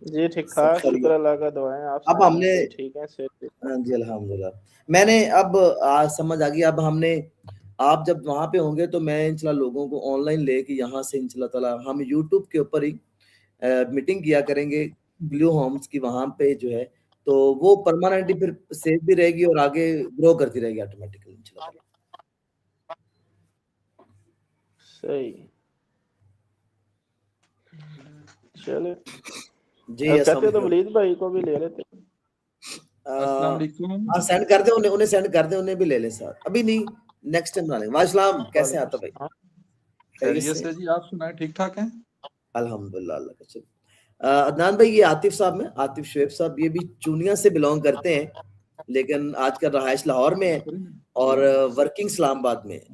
जी ठीक सब ठाक, शुक्र खैरियत। अल्लाह का, दुआएं आप अब सुनाएं, हमने, बिल्कुल ठीक है, सेहत। हाँ जी अल्हम्दुलिल्लाह। मैंने अब आज समझ आ गई। अब हमने, आप जब वहाँ पे होंगे तो मैं इंशाल्लाह लोगों को ऑनलाइन लेके यहाँ से इंशाल्लाह ताला हम यूट्यूब के ऊपर ही मीटिंग किया करेंगे ब्लू होम्स की, वहाँ पे जो है तो वो परमानेंटली फिर सेव भी रहेगी और आगे ग्रो करती रहेगी ऑटोमेटिकली इंशाल्लाह ताला। सही। चलो, जी अब अस्सलाम कहते हो तो वालेकुम। वलीद भाई को भी ले लेते। अस्सलाम अ, वालेकुम। हाँ सेंड कर दे उन्हें, उन्हें सेंड कर दे, उन्हें भी ले ले साथ। अभी नहीं, नेक्स्ट टाइम बना लेंगे। वालेकुम, कैसे हैं वालेकुम आता भाई? सलाम। खैरियत खैरियत से? से जी, आप सुनाए ठीक ठाक हैं? अल्हम्दुलिल्लाह, अल्लाह का शुक्र। अदनान भाई, ये आतिफ साहब हैं, आतिफ शुएब साहब, ये भी चूनिया से बिलोंग करते हैं, लेकिन आजकल रहायश लाहौर में है और वर्किंग इस्लामाबाद में है।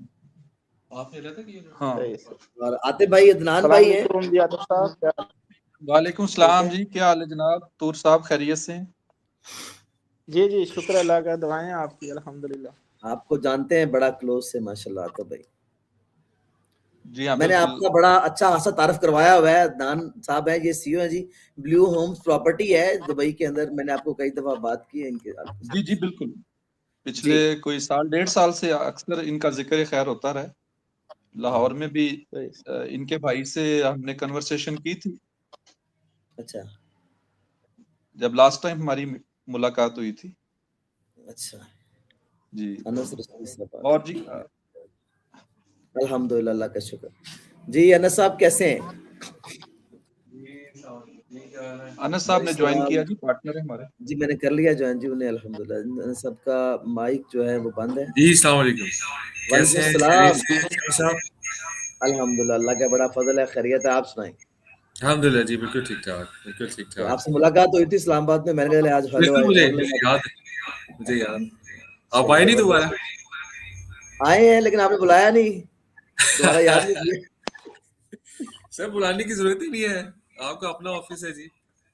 आपने रहता कि हाँ। सही सही। और आतिफ भाई अदनान सलाम भाई हैं। अलैकुम जी आतिफ साहब, क्या वालेकुम ठीक सलाम है? जी, क्या हाल है जनाब? तूर साहब खैरियत से हैं? जी जी, शुक्र अल्लाह का, दुआएं आपकी, अल्हम्दुलिल्लाह। आपको जानते हैं बड़ा क्लोज से माशाल्लाह आतिफ भाई। जी हाँ, मैंने बिल्कुल। आपका बड़ा अच्छा खासा तारीफ करवाया हुआ है। अदनान साहब है, ये सीईओ है जी, ब्लू होम्स प्रॉपर्टी है दुबई के अंदर। मैंने आपको कई दफा बात की है इनके आपके जी जी साथ। बिल्कुल। जी पिछले कोई साल 1.5 साल से अक्सर इनका जिक्र खैर होता रहा है। लाहौर में भी सही। इनके भाई से हमने कन्वर्सेशन की थी अच्छा जब लास्ट टाइम हमारी मुलाकात हुई थी। अच्छा। जी। अनस रसूल साहब, और जी अल्हम्दुलिल्लाह, अल्लाह का शुक्र। जी अनस साहब कैसे हैं? अनस साहब ने ज्वाइन सलाम। किया जी, पार्टनर है हमारे। जी मैंने कर लिया ज्वाइन जी उन्हें, अल्हम्दुलिल्लाह। अनस साहब का माइक जो है वो बंद है। जी अस्सलाम वालेकुम। कैसे वालेकुम हैं? खैरियत सलाम। से हैं शेख साहब? अल्हम्दुलिल्लाह, अल्लाह का बड़ा फजल है, खैरियत है, आप सुनाएं। अल्हम्दुलिल्लाह जी, बिल्कुल ठीक ठाक, बिल्कुल ठीक तो ठाक। आपसे मुलाकात हुई थी इस्लामाबाद में, मैंने कहा आज हेलो बिल्कुल, मुझे ऑनलाइन मुझे याद है, मुझे याद। आप चले आए नहीं दोबारा? जबरदस्त। आए हैं लेकिन आपने बुलाया नहीं, दोबारा याद नहीं किया। सर बुलाने की जरूरत ही नहीं है, आपका अपना ऑफिस है जी।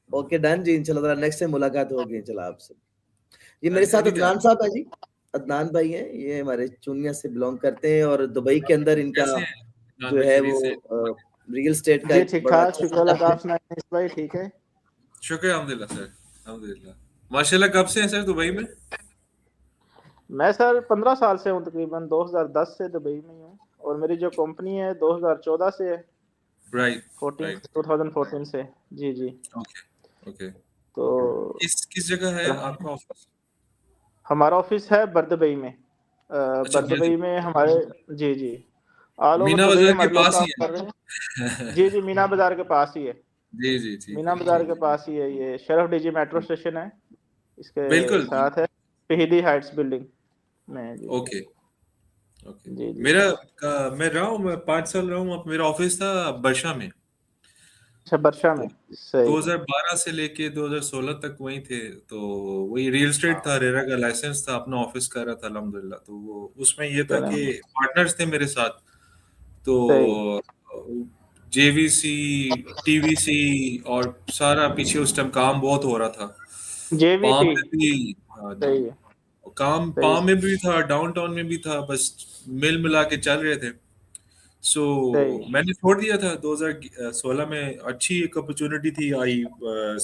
ओके डन जी, इंशाल्लाह नेक्स्ट टाइम मुलाकात होगी इंशाल्लाह आपसे। ये हाँ मेरे जी, साथ अभी क्या? अदनान साहब है जी, अदनान भाई हैं, ये हमारे चुनिया से बिलोंग करते हैं और दुबई के अंदर इनका कैसे हैं? नान जो भाई है खैरियत वो से? रियल एस्टेट का जी एक ठीक बड़ा ठाक, अच्छा शुक्र अल्लाह सेटअप का, है। आप सुनाएं इस भाई, ठीक है? शुक्र है, अल्हम्दुलिल्लाह सर, अल्हम्दुलिल्लाह। माशाल्लाह, कब से हैं सर दुबई में? मैं सर 15 साल से हूँ, तकरीबन 2010 से दुबई में ही हूँ। और मेरी जो कंपनी है 2014 से है, राइट, 14 राइट। 2014 से। जी जी। Okay, okay. तो किस जगह है आपका अल्हम्दुलिल्लाह, ऑफिस? हमारा ऑफिस है बरदबई में। अच्छा, बरदबई में हमारे। जी जी। ऑल ओवर मीना दुबई बाजार के हमारे लोग पास काम ही कर रहे हैं। है। जी जी, मीना बाजार के पास ही है। जी जी, ठीक मीना है, बाजार ठीक के है। पास ही है, ये शरफ डीजी मेट्रो स्टेशन है, इसके बिल्कुल, साथ है। फहीदी हाइट्स बिल्डिंग में। जी ओके, ओके। जी जी। मैं रहा हूँ, मैं 5 साल रहा हूँ। अब मेरा ऑफिस था बरशा में। अच्छा, बरशा तो में। सही है। 2012 से लेके 2016 तक वहीं थे। तो वही रियल एस्टेट था, रेरा का लाइसेंस था, अपना ऑफिस कर रहा था अल्हम्दुलिल्लाह। तो वो उसमें ये था चलें। कि पार्टनर्स थे मेरे साथ। तो सही। जेवीसी, टीवीसी और सारा पीछे उस टाइम काम बहुत हो रहा था। Palm JVT. में भी, हाँ जी, सही है। काम सही पाम है। में भी था, डाउनटाउन में भी था, बस मिल मिला के चल रहे थे। सो सही। मैंने छोड़ दिया था 2016 में। अच्छी एक अपॉर्चुनिटी थी आई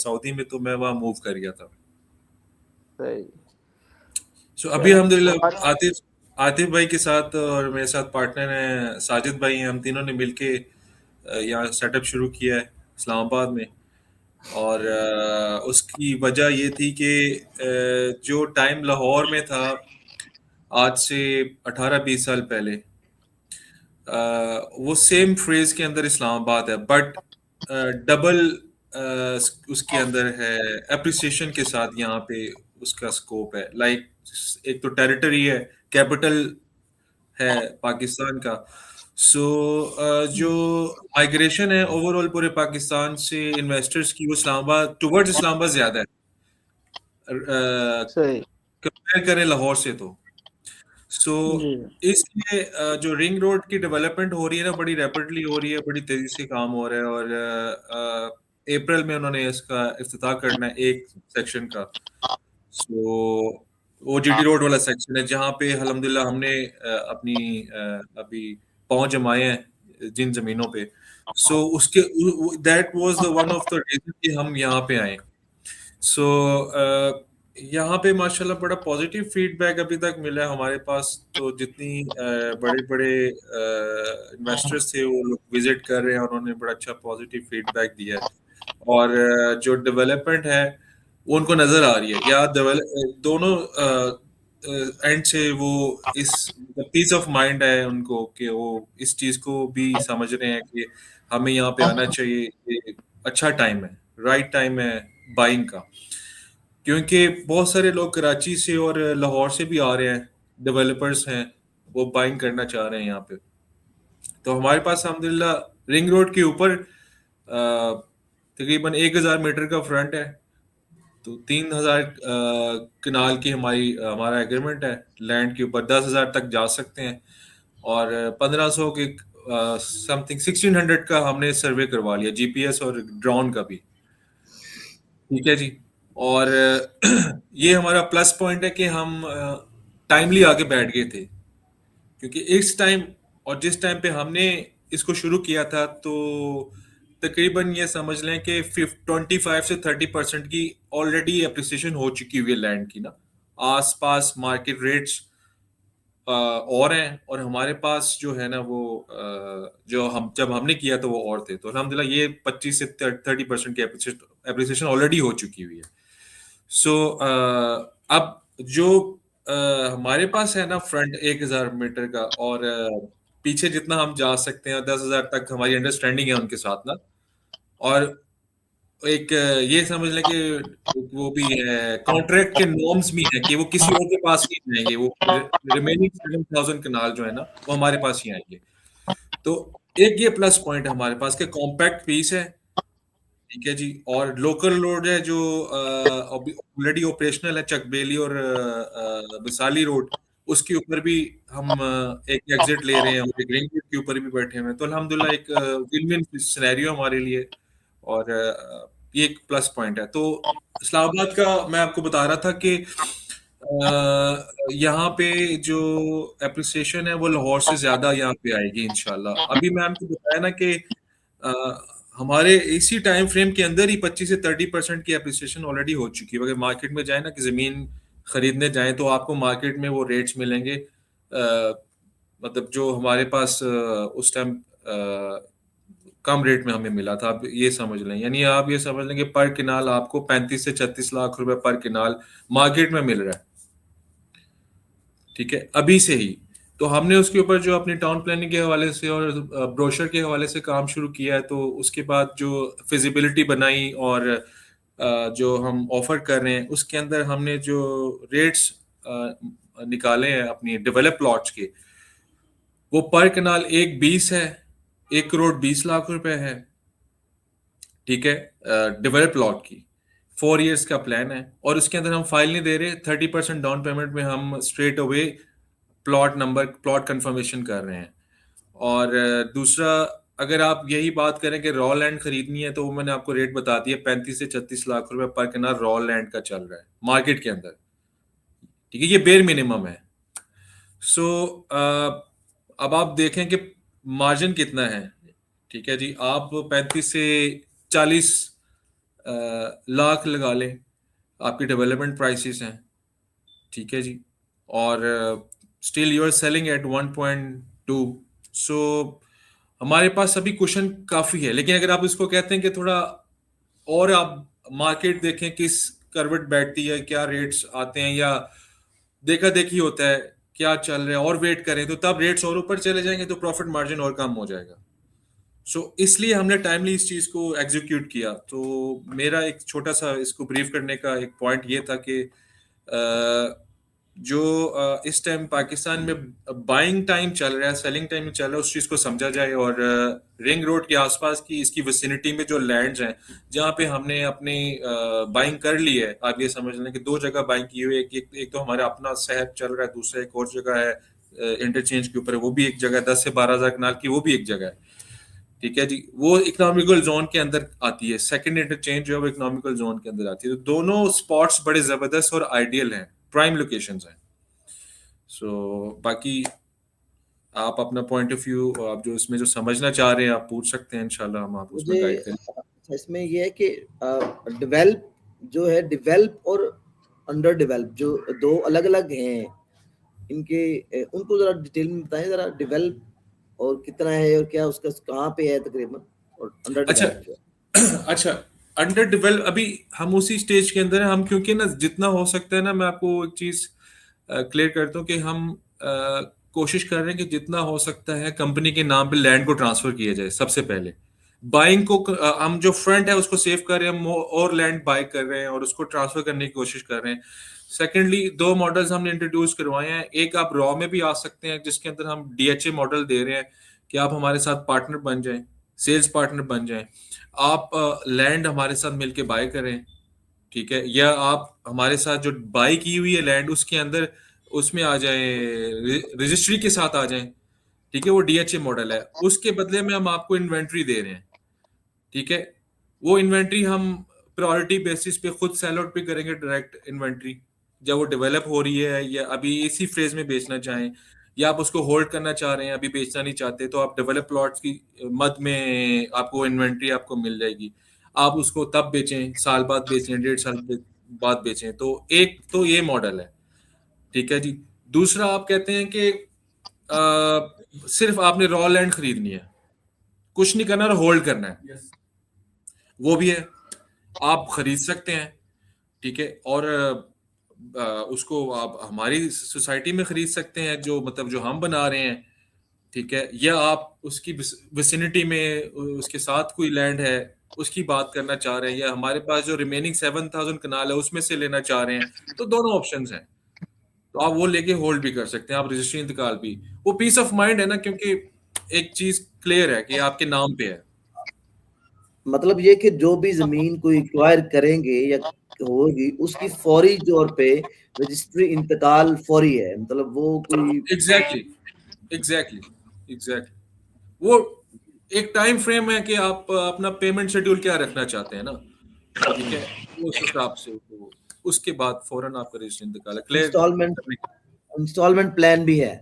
सऊदी में, तो मैं वहाँ मूव कर गया था। सही। सो अभी चलें अल्हम्दुलिल्लाह हमारे। आतिफ आतिफ भाई के साथ और मेरे साथ पार्टनर हैं साजिद भाई हैं, हम तीनों ने मिलके यहाँ सेटअप शुरू किया है इस्लामाबाद में। और उसकी वजह ये थी कि जो टाइम लाहौर में था आज से 18-20 साल पहले, वो सेम फ्रेज के अंदर इस्लामाबाद है, बट डबल उसके अंदर है एप्रिसिएशन के साथ। यहाँ पे उसका स्कोप है, लाइक एक तो टेरिटरी है, कैपिटल है पाकिस्तान का। सो जो माइग्रेशन है ओवरऑल पूरे पाकिस्तान से इन्वेस्टर्स की, वो इस्लामाबाद टुवर्ड्स इस्लामाबाद ज्यादा है सही। कंपेयर करें लाहौर से। तो सो जी। इसलिए जो रिंग रोड की डेवलपमेंट हो रही है ना, बड़ी रैपिडली हो रही है, बड़ी तेजी से काम हो रहा है। और अप्रैल में उन्होंने इसका इफ्तिताह करना है एक सेक्शन का। सो वो जीटी रोड वाला सेक्शन है जहाँ पे अल्हम्दुलिल्लाह हमने अपनी अभी पाँव जमाए हैं जिन जमीनों पे। सो उसके that was the one of the reason कि हम यहाँ पे आए। सो यहाँ पे माशाल्लाह बड़ा पॉजिटिव फीडबैक अभी तक मिला है हमारे पास। तो जितनी बड़े बड़े इन्वेस्टर्स थे वो लोग विजिट कर रहे हैं, उन्होंने बड़ा अच्छा पॉजिटिव फीडबैक दिया है। और जो डेवलपमेंट है वो उनको नजर आ रही है, या दोनों एंड से वो इस पीस ऑफ माइंड है उनको कि वो इस चीज को भी समझ रहे हैं कि हमें यहाँ पे आना चाहिए, ये अच्छा टाइम है, राइट टाइम है बाइंग का। क्योंकि बहुत सारे लोग कराची से और लाहौर से भी आ रहे हैं, डेवलपर्स हैं, वो बाइंग करना चाह रहे हैं यहाँ पे। तो हमारे पास अल्हम्दुलिल्लाह रिंग रोड के ऊपर तकरीबन 1000 मीटर का फ्रंट है। तो 3000 कनाल की हमारा एग्रीमेंट है। लैंड के ऊपर 10,000 तक जा सकते हैं, और 1500 के समथिंग 1600 का हमने सर्वे करवा लिया, जीपीएस और ड्रोन का भी। ठीक है जी। और ये हमारा प्लस पॉइंट है कि हम टाइमली आगे बैठ गए थे, क्योंकि इस टाइम और जिस टाइम पे हमने इसको शुरू किया था तो तकरीबन ये समझ लें कि 25 से 30% की ऑलरेडी एप्रिसिएशन हो चुकी हुई है लैंड की ना। आसपास मार्केट रेट्स और हैं, और हमारे पास जो है ना वो जो हम जब हमने किया तो वो और थे। तो अल्हम्दुलिल्लाह ये 25 से 30% की एप्रिसिएशन ऑलरेडी हो चुकी हुई है। सो अब जो हमारे पास है ना फ्रंट 1000 मीटर का, और पीछे जितना हम जा सकते हैं 10,000 तक हमारी अंडरस्टैंडिंग है उनके साथ ना। और एक ये समझ लें कि वो भी है, कॉन्ट्रैक्ट के नॉर्म्स भी है कि वो किसी और के पास ही नहीं आएंगे, वो रिमेनिंग 7000 कनाल जो है ना वो हमारे पास ही आएंगे। तो एक ये प्लस पॉइंट है हमारे पास कि कॉम्पैक्ट पीस है। ठीक है जी। और लोकल रोड है जो ऑलरेडी ऑपरेशनल है, चकबेली और विसाली रोड, उसके ऊपर भी हम एक एग्जिट ले रहे हैं, और एक रिंग रोड के ऊपर भी बैठे हुए हैं। तो अल्हम्दुलिल्लाह एक विन विन सिनेरियो हमारे लिए, और ये एक प्लस पॉइंट है। तो इस्लामाबाद का मैं आपको बता रहा था कि यहाँ पे जो एप्रिसिएशन है वो लाहौर से ज्यादा यहाँ पे आएगी इंशाल्लाह। अभी मैं आपको बताया ना कि हमारे इसी टाइम फ्रेम के अंदर ही 25 से 30% की एप्रिसिएशन ऑलरेडी हो चुकी है। अगर मार्केट में जाए ना कि जमीन खरीदने जाए तो आपको मार्केट में वो रेट्स मिलेंगे, मतलब जो हमारे पास उस टाइम कम रेट में हमें मिला था। आप ये समझ लें, यानी आप ये समझ लें कि पर किनाल आपको 35 से 36 लाख रुपए पर किनाल मार्केट में मिल रहा है। ठीक है, अभी से ही। तो हमने उसके ऊपर जो अपनी टाउन प्लानिंग के हवाले से और ब्रोशर के हवाले से काम शुरू किया है। तो उसके बाद जो फिजिबिलिटी बनाई और जो हम ऑफर कर रहे हैं उसके अंदर हमने जो रेट्स निकाले हैं अपनी डेवलप प्लॉट्स के, वो पर कनाल 1.20 है, 1,20,00,000 रुपए है। ठीक है, डेवलप प्लॉट की 4 इयर्स का प्लान है, और उसके अंदर हम फाइल नहीं दे रहे। 30% डाउन पेमेंट में हम स्ट्रेट अवे प्लॉट कंफर्मेशन कर रहे हैं। और दूसरा, अगर आप यही बात करें कि रॉ लैंड खरीदनी है, तो वो मैंने आपको रेट बता दिया, 35 से 36 लाख रुपए पर कनाल रॉ लैंड का चल रहा है मार्केट के अंदर। ठीक है, ये बेर मिनिमम है। सो अब आप देखें कि मार्जिन कितना है। ठीक है जी, आप 35 से 40 लाख लगा लें, आपकी डेवलपमेंट प्राइसेस हैं। ठीक है जी, और still you are selling at 1.2। So हमारे पास अभी कुशन काफी है। लेकिन अगर आप इसको कहते हैं कि थोड़ा और आप मार्केट देखें किस करवट बैठती है, क्या रेट्स आते हैं, या देखा देखी होता है क्या चल रहा है, और वेट करें, तो तब रेट्स और ऊपर चले जाएंगे तो प्रॉफिट मार्जिन और कम हो जाएगा। सो इसलिए हमने टाइमली इस चीज को एग्जीक्यूट किया। तो मेरा एक छोटा सा इसको ब्रीफ करने का एक पॉइंट ये था कि जो इस टाइम पाकिस्तान में बाइंग टाइम चल रहा है, सेलिंग टाइम चल रहा है, उस चीज को समझा जाए। और रिंग रोड के आसपास की इसकी विसिनिटी में जो लैंड्स हैं जहाँ पे हमने अपनी बाइंग कर ली है, आप ये समझ लें कि 2 जगह बाइंग की हुई है। एक तो हमारा अपना शहर चल रहा है, दूसरा एक और जगह है इंटरचेंज के ऊपर, वो भी एक जगह 10 से 12,000 कनाल की, वो भी एक जगह है। ठीक है जी, वो इकोनॉमिकल जोन के अंदर आती है। सेकंड इंटरचेंज जो है वो इकोनॉमिकल जोन के अंदर आती है। तो दोनों स्पॉट्स बड़े जबरदस्त और आइडियल हैं, प्राइम लोकेशंस हैं। सो बाकी आप अपना पॉइंट ऑफ व्यू, आप जो इसमें जो समझना चाह रहे हैं आप पूछ सकते हैं, इंशाल्लाह हम आप उसमें मुझे गाइड करें। अच्छा, इसमें ये है कि डेवलप जो है, डेवलप और अंडर डेवलप जो दो अलग अलग हैं, इनके उनको जरा डिटेल में बताएं जरा, डेवलप और कितना है और क्या उसका कहाँ पे है तकरीबन, और अंडर अच्छा डेवलप। अच्छा, अंडर डेवलप अभी हम उसी स्टेज के अंदर हैं हम, क्योंकि ना जितना हो सकता है ना, मैं आपको एक चीज क्लियर करता हूँ कि हम कोशिश कर रहे हैं कि जितना हो सकता है कंपनी के नाम पे लैंड को ट्रांसफर किया जाए। सबसे पहले बाइंग को हम जो फ्रंट है उसको सेव कर रहे हैं, हम और लैंड बाय कर रहे हैं और उसको ट्रांसफर करने की कोशिश कर रहे हैं। सेकेंडली, दो मॉडल्स हमने इंट्रोड्यूस करवाए हैं। एक आप रॉ में भी आ सकते हैं, जिसके अंदर हम डीएचए मॉडल दे रहे हैं कि आप हमारे साथ पार्टनर बन जाएं, सेल्स पार्टनर बन जाएं, आप लैंड हमारे साथ मिलके बाय करें, ठीक है, या आप हमारे साथ जो बाई की हुई है लैंड उसके अंदर उसमें आ जाए, रजिस्ट्री के साथ आ जाएं, ठीक है, वो डीएचए मॉडल है। उसके बदले में हम आपको इन्वेंट्री दे रहे हैं, ठीक है। वो इन्वेंट्री हम प्रायोरिटी बेसिस पे खुद सेल आउट पे करेंगे, डायरेक्ट इन्वेंट्री जब वो डेवलप हो रही है या अभी इसी फेज में बेचना चाहें, या आप उसको होल्ड करना चाह रहे हैं अभी बेचना नहीं चाहते, तो आप डेवलप प्लॉट्स की मद में आपको इन्वेंट्री आपको मिल जाएगी। आप उसको तब बेचें, साल बाद बेचें, 1.5 साल बाद बेचें। तो एक तो ये मॉडल है, ठीक है जी। दूसरा, आप कहते हैं कि सिर्फ आपने रॉ लैंड खरीदनी है, कुछ नहीं करना और होल्ड करना है, वो भी है, आप खरीद सकते हैं, ठीक है। और उसको आप हमारी सोसाइटी में खरीद सकते हैं, जो मतलब जो हम बना रहे हैं, ठीक है, या आप उसकी विसिनिटी में उसके साथ कोई लैंड है उसकी बात करना चाह रहे हैं, या हमारे पास जो रिमेनिंग 7,000 कनाल है उसमें से लेना चाह रहे हैं, तो दोनों ऑप्शंस हैं। तो आप वो लेके होल्ड भी कर सकते हैं, आप रजिस्ट्री इंतकाल भी, वो पीस ऑफ माइंड है ना, क्योंकि एक चीज क्लियर है कि आपके नाम पे है। मतलब ये कि जो भी जमीन कोई एक्वायर करेंगे या होगी, उसकी फौरी तौर पे रजिस्ट्री इंतकाल फौरी है, मतलब वो कोई एग्जैक्टली एग्जैक्टली एग्जैक्टली, वो एक टाइम फ्रेम है कि आप अपना पेमेंट शेड्यूल क्या रखना चाहते हैं ना, ठीक है, उस हिसाब से तो उसके बाद फौरन आपका रजिस्ट्रेशन इंतकाल है। क्लियर इंस्टॉलमेंट प्लान भी है।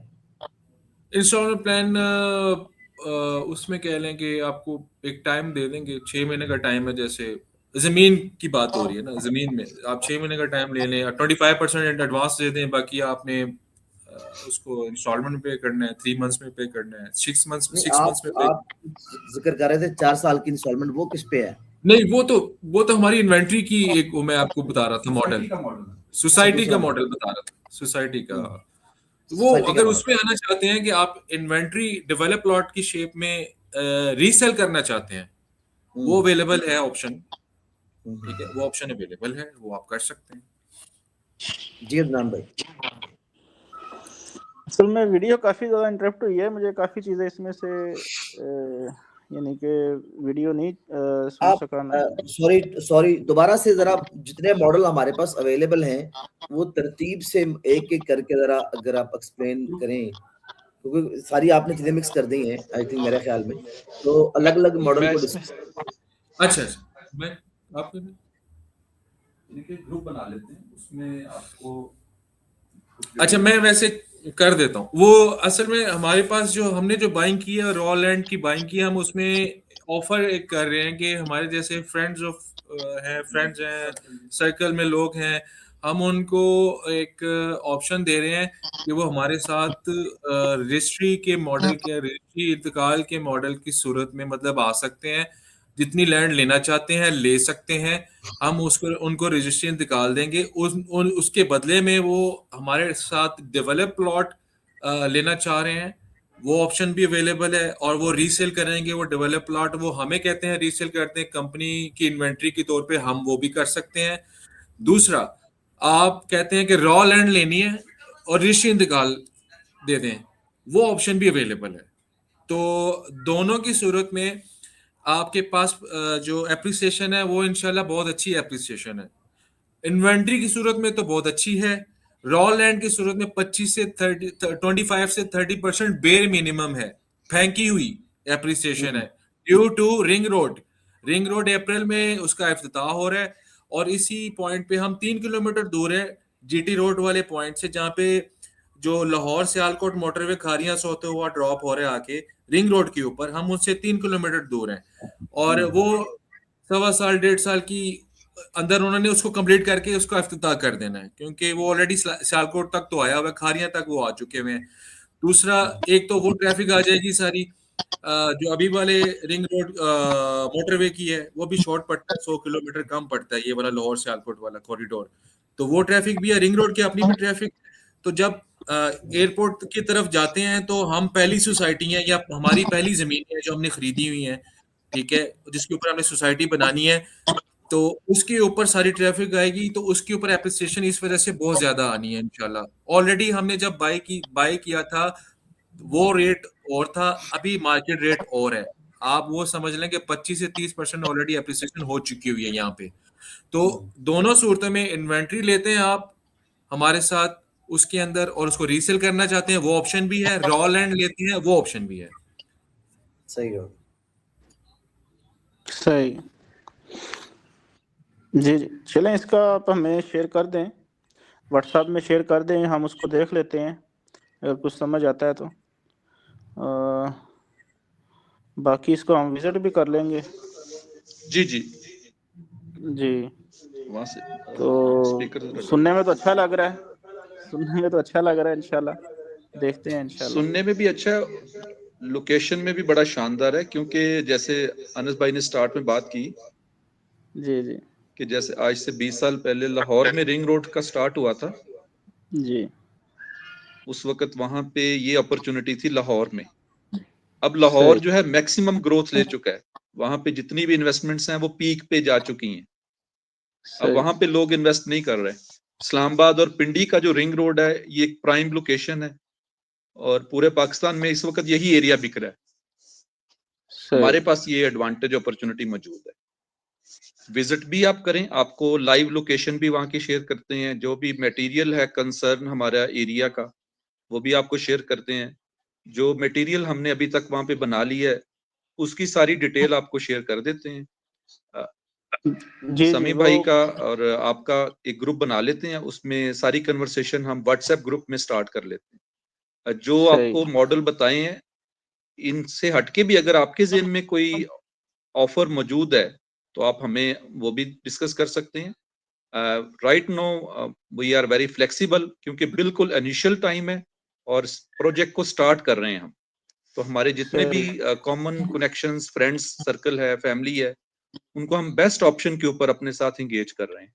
इंस्टॉलमेंट प्लान उसमें कह लें कि आपको एक टाइम दे देंगे, 6 महीने का टाइम है। जैसे जमीन की बात हो रही है ना, जमीन में आप 6 महीने का टाइम ले लें, 25% एडवांस दे दें, बाकी आपने उसको इंस्टॉलमेंट पे करना है, 3 मंथ्स में पे करना है, 6 मंथ्स नहीं, 6 मंथ्स में पे। आप जिक्र कर रहे थे 4 साल की इंस्टॉलमेंट, वो किस पे है? नहीं, वो तो हमारी इन्वेंट्री की एक, वो मैं आपको बता रहा था मॉडल, सोसाइटी का मॉडल बता रहा था, सोसाइटी का। तो वो सोसाइटी का अगर मॉडल। उसमें आना चाहते हैं कि आप इन्वेंट्री डेवलप प्लॉट की शेप में रीसेल करना चाहते हैं, वो अवेलेबल है ऑप्शन, ठीक है, वो ऑप्शन अवेलेबल है, वो आप कर सकते हैं। जी अदनान भाई। असल में वीडियो काफ़ी ज़्यादा इंटरप्ट हुई है, मुझे काफ़ी चीज़ें इसमें से यानी कि वीडियो नहीं सुन सका मैं। सॉरी दोबारा से जरा जितने मॉडल हमारे पास अवेलेबल हैं वो तरतीब से एक एक करके जरा अगर आप एक्सप्लेन करें, क्योंकि सारी आपने चीजें मिक्स कर दी हैं आई थिंक मेरे ख्याल में, तो अलग अलग मॉडल को डिस्कस। अच्छा, मैं आपको ग्रुप बना लेते हैं, उसमें आपको, अच्छा मैं वैसे कर देता हूँ वो। असल में हमारे पास जो हमने जो बाइंग की है, रॉ लैंड की बाइंग की है, हम उसमें ऑफर एक कर रहे हैं कि हमारे जैसे फ्रेंड्स हैं, सर्कल में लोग हैं, हम उनको एक ऑप्शन दे रहे हैं कि वो हमारे साथ रजिस्ट्री के मॉडल के, रजिस्ट्री इंतकाल के मॉडल की सूरत में मतलब आ सकते हैं, जितनी लैंड लेना चाहते हैं ले सकते हैं, हम उसको उनको रजिस्ट्री इंतकाल देंगे, उसके बदले में वो हमारे साथ डेवलप प्लॉट लेना चाह रहे हैं, वो ऑप्शन भी अवेलेबल है, और वो रीसेल करेंगे वो डेवलप प्लॉट, वो हमें कहते हैं रीसेल करते हैं, कंपनी की इन्वेंट्री के तौर पे हम वो भी कर सकते हैं। दूसरा, आप कहते हैं कि रॉ लैंड लेनी है और रजिस्ट्री इंतकाल दे दें, वो ऑप्शन भी अवेलेबल है। तो दोनों की सूरत में आपके पास जो एप्रिसिएशन है वो इंशाल्लाह बहुत अच्छी एप्रिसिएशन है। इन्वेंट्री की सूरत में तो बहुत अच्छी है, रॉ लैंड की सूरत में 25 से 30% बेर मिनिमम है, फेंकी हुई एप्रिसिएशन है, ड्यू टू रिंग रोड अप्रैल में उसका इफ्तिताह हो रहा है, और इसी पॉइंट पे हम 3 किलोमीटर दूर है जीटी रोड वाले पॉइंट से, जहाँ पे जो लाहौर सियालकोट मोटरवे खारियां से होते हुआ ड्रॉप हो रहे आके रिंग रोड के ऊपर, हम उससे 3 किलोमीटर दूर हैं, और वो 1.25 साल 1.5 साल की अंदर उन्होंने उसको कंप्लीट करके उसको इफ्तिताह कर देना है, क्योंकि वो ऑलरेडी सियालकोट तक तो आया हुआ है, खारियां तक वो आ चुके हुए हैं। दूसरा, एक तो वो ट्रैफिक आ जाएगी सारी, जो अभी वाले रिंग रोड मोटरवे की है वो भी शॉर्ट पड़ता है, 100 किलोमीटर कम पड़ता है ये वाला लाहौर सियालकोट वाला कॉरिडोर, तो वो ट्रैफिक भी है, रिंग रोड की अपनी भी ट्रैफिक। तो जब एयरपोर्ट की तरफ जाते हैं तो हम पहली सोसाइटी है या हमारी पहली जमीन है जो हमने खरीदी हुई है, ठीक है, जिसके ऊपर हमने सोसाइटी बनानी है, तो उसके ऊपर सारी ट्रैफिक आएगी, तो उसके ऊपर एप्रिसिएशन इस वजह से बहुत ज्यादा आनी है इंशाल्लाह। ऑलरेडी हमने जब बाय किया था वो रेट और था, अभी मार्केट रेट और है, आप वो समझ लें कि 25 से 30% ऑलरेडी एप्रिसिएशन हो चुकी हुई है यहाँ पे। तो दोनों सूरतों में इन्वेंट्री लेते हैं आप हमारे साथ उसके अंदर और उसको रीसेल करना चाहते हैं, वो ऑप्शन भी है, रॉ लैंड लेते हैं वो ऑप्शन भी है। सही हो, सही। जी जी, चलें इसका आप हमें शेयर कर दें, व्हाट्सएप में शेयर कर दें, हम उसको देख लेते हैं, अगर कुछ समझ आता है तो बाकी इसको हम विजिट भी कर लेंगे। जी जी जी, वहां से तो स्पीकर सुनने में तो अच्छा लग रहा है, सुनने में तो अच्छा लग रहा है, इंशाल्लाह देखते हैं इंशाल्लाह। सुनने में भी अच्छा है, लोकेशन में भी बड़ा शानदार है, क्योंकि जैसे अनस भाई ने स्टार्ट में बात की जी जी कि जैसे आज से 20 साल पहले लाहौर में रिंग रोड का स्टार्ट हुआ था, जी, उस वक्त वहां पे ये अपॉर्चुनिटी थी लाहौर में। अब लाहौर सही जो है मैक्सिमम ग्रोथ ले चुका है, वहां पे जितनी भी इन्वेस्टमेंट्स हैं वो पीक पे जा चुकी हैं, अब सही वहां पे लोग इन्वेस्ट नहीं कर रहे। इस्लामाबाद और पिंडी का जो रिंग रोड है ये एक प्राइम लोकेशन है, और पूरे पाकिस्तान में इस वक्त यही एरिया बिक रहा है। सही हमारे पास ये एडवांटेज अपॉर्चुनिटी मौजूद है, विजिट भी आप करें, आपको लाइव लोकेशन भी वहां की शेयर करते हैं, जो भी मटेरियल है कंसर्न हमारा एरिया का वो भी आपको शेयर करते हैं, जो मटेरियल हमने अभी तक वहां पे बना ली है उसकी सारी डिटेल आपको शेयर कर देते हैं। जी जी, समी वो भाई का और आपका एक ग्रुप बना लेते हैं, उसमें सारी कन्वर्सेशन हम व्हाट्सएप ग्रुप में स्टार्ट कर लेते हैं। जो सही आपको मॉडल बताए हैं इनसे हटके भी अगर आपके ज़हन में कोई ऑफर मौजूद है तो आप हमें वो भी डिस्कस कर सकते हैं। Right no we are very flexible, क्योंकि बिल्कुल इनिशियल टाइम है और प्रोजेक्ट को स्टार्ट कर रहे हैं हम, तो हमारे जितने भी सही कॉमन कनेक्शंस, फ्रेंड्स सर्कल है, फैमिली है, उनको हम बेस्ट ऑप्शन के ऊपर अपने साथ इंगेज कर रहे हैं।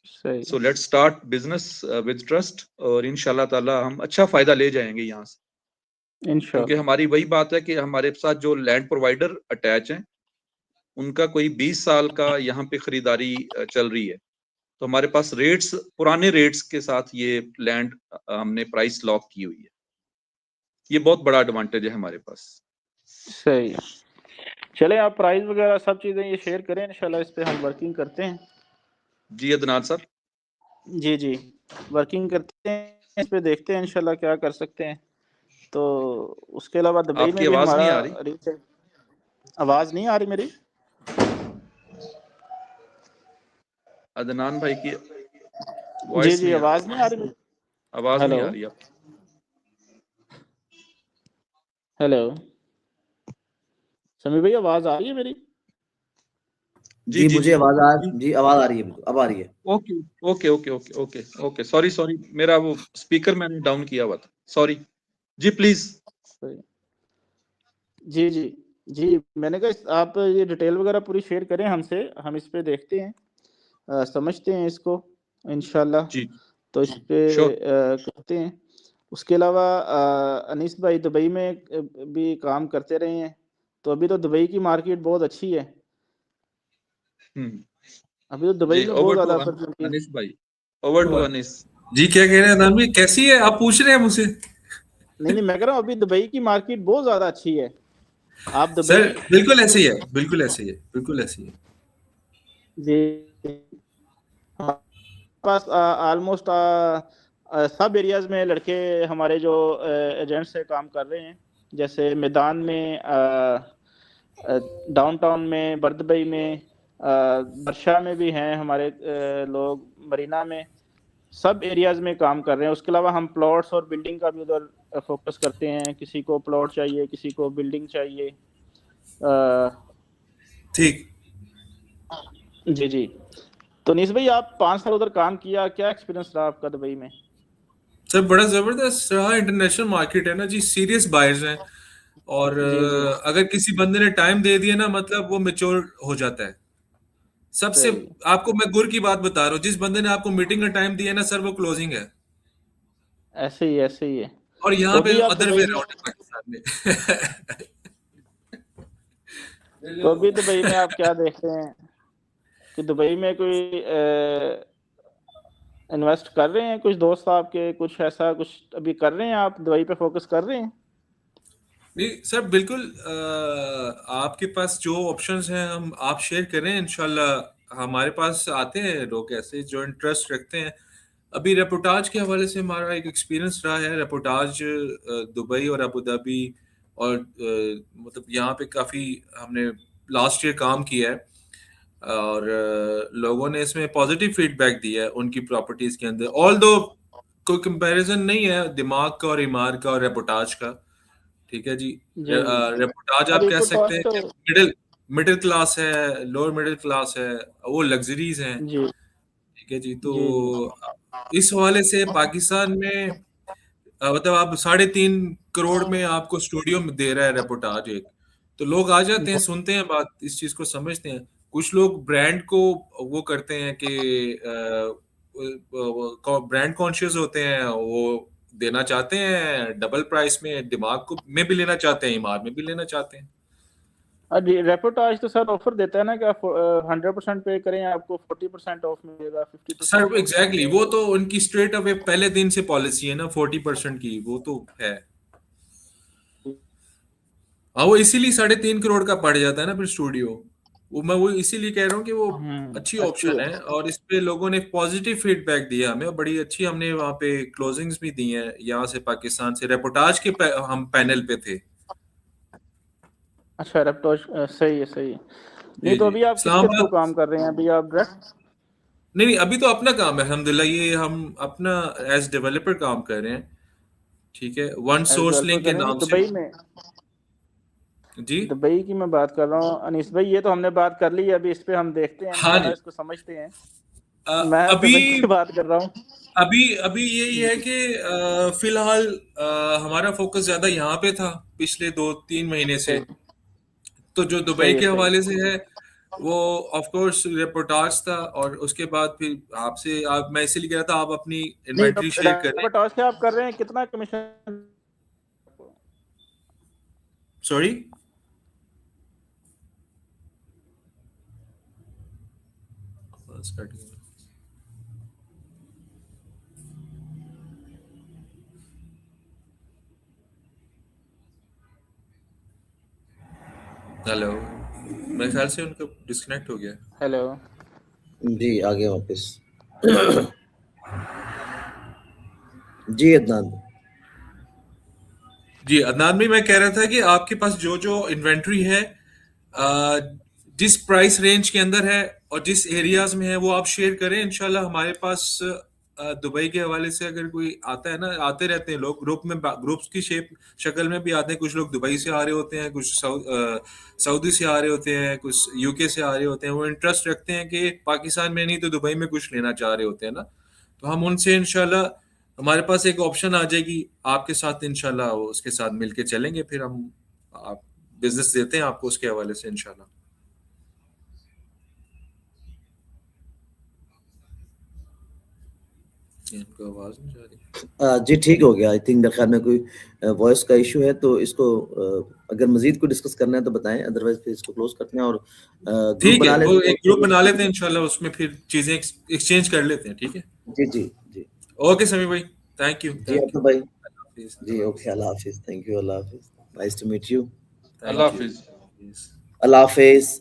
सही so let's start business with trust, और इंशाल्लाह ताला हम अच्छा फायदा ले जाएंगे यहाँ से, क्योंकि इंशाल्लाह। हमारी वही बात है कि हमारे साथ जो लैंड प्रोवाइडर अटैच हैं उनका कोई 20 साल का यहाँ पे खरीदारी चल रही है, तो हमारे पास रेट्स पुराने रेट्स के साथ ये लैंड हमने प्राइस लॉक की हुई है, ये बहुत बड़ा एडवांटेज है हमारे पास। सही, चले आप प्राइस वगैरह सब चीज़ें ये शेयर करें, इंशाल्लाह इस पे हम वर्किंग करते हैं। जी अदनान साहब, जी जी, वर्किंग करते हैं इस पे, देखते हैं इंशाल्लाह क्या कर सकते हैं। तो उसके अलावा दुबई आपकी में भी आवाज नहीं हमारा आ रही। रीच है। आवाज़ नहीं आ रही मेरी? अदनान भाई की जी वॉइस जी, नहीं आ रही, आवाज़ नहीं आ रही? आवाज नहीं हेलो आ रही आपकी। हेलो, समी भाई आवाज़ आ रही है मेरी? जी जी जी मुझे जी आवाज आ जी, जी आवाज आ रही है, बिल्कुल अब आ रही है। Okay okay okay okay okay okay, sorry sorry, मेरा वो स्पीकर मैंने डाउन किया हुआ था, सॉरी जी, प्लीज। सही। जी जी जी, मैंने कहा आप ये डिटेल वगैरह पूरी शेयर करें हमसे, हम इस पे देखते हैं, समझते हैं इसको इंशाल्लाह, जी तो इस पे श्योर। करते हैं। उसके अलावा अनीस भाई दुबई में भी काम करते रहे हैं, तो अभी तो दुबई की मार्केट बहुत अच्छी है, अभी तो दुबई जी, में बहुत ओवर टू ज़्यादा अपॉर्चुनिटीज। अनिस भाई, ओवर टू अनिस। जी क्या कह रहे हैं अदनान भाई, कैसी है, आप पूछ रहे हैं मुझसे? नहीं नहीं, मैं कह रहा हूँ अभी दुबई की मार्केट बहुत ज़्यादा अच्छी है, आप दुबई। सर बिल्कुल ऐसे ही है, बिल्कुल ऐसे ही है, बिल्कुल ऐसे ही है। जी, हमारे पास ऑलमोस्ट सब एरियाज में लड़के हमारे जो एजेंट्स से काम कर रहे हैं, जैसे मैदान में, डाउनटाउन में, बर्दबई में, बरशा में भी हैं हमारे लोग, मरीना में, सब एरियाज में काम कर रहे हैं। उसके अलावा हम प्लॉट्स और बिल्डिंग का भी उधर फोकस करते हैं। किसी को प्लॉट चाहिए, किसी को बिल्डिंग चाहिए। ठीक। जी जी। तो नीस भाई, आप 5 साल उधर काम किया, क्या एक्सपीरियंस रहा आपका दुबई में? सर बड़ा जबरदस्त रहा। इंटरनेशनल मार्केट है ना जी, सीरियस बायर्स हैं, और जी जी, अगर किसी बंदे ने टाइम दे दिया ना, मतलब वो मैच्योर हो जाता है सबसे। सही। आपको मैं गुर की बात बता रहा हूँ, जिस बंदे ने आपको मीटिंग का टाइम दिया ना सर, वो क्लोजिंग है। ऐसे ही है। और यहाँ तो पे भी आप अदर दुबई वे में राउंड है पाकिस्तान में। तो भी दुबई में आप क्या देखते हैं कि दुबई में कोई इन्वेस्ट कर रहे हैं? कुछ दोस्त आपके कुछ ऐसा कुछ अभी कर रहे हैं? आप दुबई पे फोकस कर रहे हैं? नहीं सर, बिल्कुल। आपके पास जो ऑप्शंस हैं हम आप शेयर करें, इंशाल्लाह हमारे पास आते हैं लोग ऐसे जो इंटरेस्ट रखते हैं। अभी रेपोटाज के हवाले से हमारा एक एक्सपीरियंस रहा है। रेपोटाज दुबई और अबू धाबी और मतलब यहाँ पे काफ़ी हमने लास्ट ईयर काम किया है, और लोगों ने इसमें पॉजिटिव फीडबैक दिया है उनकी प्रॉपर्टीज के अंदर। ऑल दो कोई कंपैरिजन नहीं है दिमाग का और इमार का और रेपोटाज का, ठीक है जी। जी रेपोटाज आप अभी कह सकते पोटास हैं तो कि मिडिल मिडिल क्लास है, लोअर मिडिल क्लास है, वो लग्जरीज हैं, जी ठीक है जी। तो जी जी इस हवाले से पाकिस्तान में मतलब आप 3.5 करोड़ में आपको स्टूडियो में दे रहा है रेपोटाज एक, तो लोग आ जाते हैं, सुनते हैं बात, इस चीज को समझते हैं। कुछ लोग ब्रांड को वो करते हैं कि ब्रांड कॉन्शियस होते हैं, वो देना चाहते हैं डबल प्राइस में, दिमाग को में भी लेना चाहते हैं, ईमार में भी लेना चाहते हैं। अभी रेपोटाज तो सर ऑफर देता है ना कि आप 100% पे करें आपको 40% ऑफ मिलेगा, 50% सर ऑफ एग्जैक्टली मिलेगा। वो तो उनकी स्ट्रेट अवे पहले दिन से पॉलिसी है ना, 40% की, वो तो है। हाँ, वो इसीलिए 3.5 करोड़ का पड़ जाता है ना फिर स्टूडियो। वो इसीलिए कह रहा हूँ कि वो अच्छी अच्छी ऑप्शन है। है, और इस पे लोगों ने पॉजिटिव फीडबैक दिया हमें, और बड़ी अच्छी हमने वहाँ पे क्लोजिंग्स भी दी हैं यहाँ से, पाकिस्तान से। रेपोटाज के हम पैनल पे थे। अच्छा, रेपोटाज सही है सही है। नहीं जी तो जी। अभी आप किसके थ्रू इस्लामाबाद। काम कर रहे हैं? अभी आप डायरेक्ट नहीं नहीं, अभी तो अपना काम है अल्हम्दुलिल्लाह, ये हम अपना एज डेवलपर काम कर रहे हैं, ठीक है, one as source developer link कर के रहे हैं नाम से। दुबई में? जी दुबई की मैं बात कर रहा हूँ अनीस भाई, ये तो हमने बात कर ली है। अभी इस पे हम देखते हैं, हाँ इंशाल्लाह जी। इसको समझते हैं। अ, मैं अभी दुबई की बात कर रहा हूँ। अभी अभी यही है कि फिलहाल हमारा फोकस ज्यादा यहाँ पे था पिछले 2-3 महीने से। सही तो जो दुबई सही है के सही हवाले है। से है, वो ऑफ कोर्स रिपोर्टाज था, और उसके बाद फिर आपसे मैं इसीलिए कह रहा था आप अपनी नहीं, इन्वेंट्री शेयर करें। रेपोटाज से आप कर रहे हैं, कितना कमीशन? सॉरी। हेलो, मेरे ख्याल से उनका डिस्कनेक्ट हो गया। हेलो। जी आ गया वापस। जी अदनान। जी अदनान भी मैं कह रहा था कि आपके पास जो जो इन्वेंट्री है, अ, जिस प्राइस रेंज के अंदर है और जिस एरियाज में है, वो आप शेयर करें। इंशाल्लाह हमारे पास दुबई के हवाले से अगर कोई आता है ना, आते रहते हैं लोग ग्रुप में, ग्रुप्स की शक्ल में भी आते हैं। कुछ लोग दुबई से आ रहे होते हैं, कुछ सऊदी से आ रहे होते हैं, कुछ यूके से आ रहे होते हैं। वो इंटरेस्ट रखते हैं कि पाकिस्तान में नहीं तो दुबई में कुछ लेना चाह रहे होते हैं ना, तो हम उनसे इंशाल्लाह हमारे पास एक ऑप्शन आ जाएगी आपके साथ, इंशाल्लाह उसके साथ मिलके चलेंगे। फिर हम आप बिजनेस देते हैं आपको उसके हवाले से इंशाल्लाह। इनको आवाज नहीं जा रही। जी ठीक हो गया। आई थिंक मेरे ख्याल में कोई वॉइस का इशू है, तो इसको अगर मजीद को डिस्कस करना है तो बताएं, अदरवाइज फिर इसको क्लोज करते हैं और ग्रुप ठीक है, बना वो लेते एक ग्रुप बना लेते हैं इंशाल्लाह, उसमें फिर चीजें एक्सचेंज कर लेते हैं, ठीक है। जी जी जी ओके समी भाई, थैंक यू जी थैंक आपका यू। भाई। जी अल्लाह ओके, अल्लाह हाफिज। थैंक यू, अल्लाह हाफिज। Nice to meet you. अल्लाह हाफिज। हाफिज। अल्लाह हाफिज।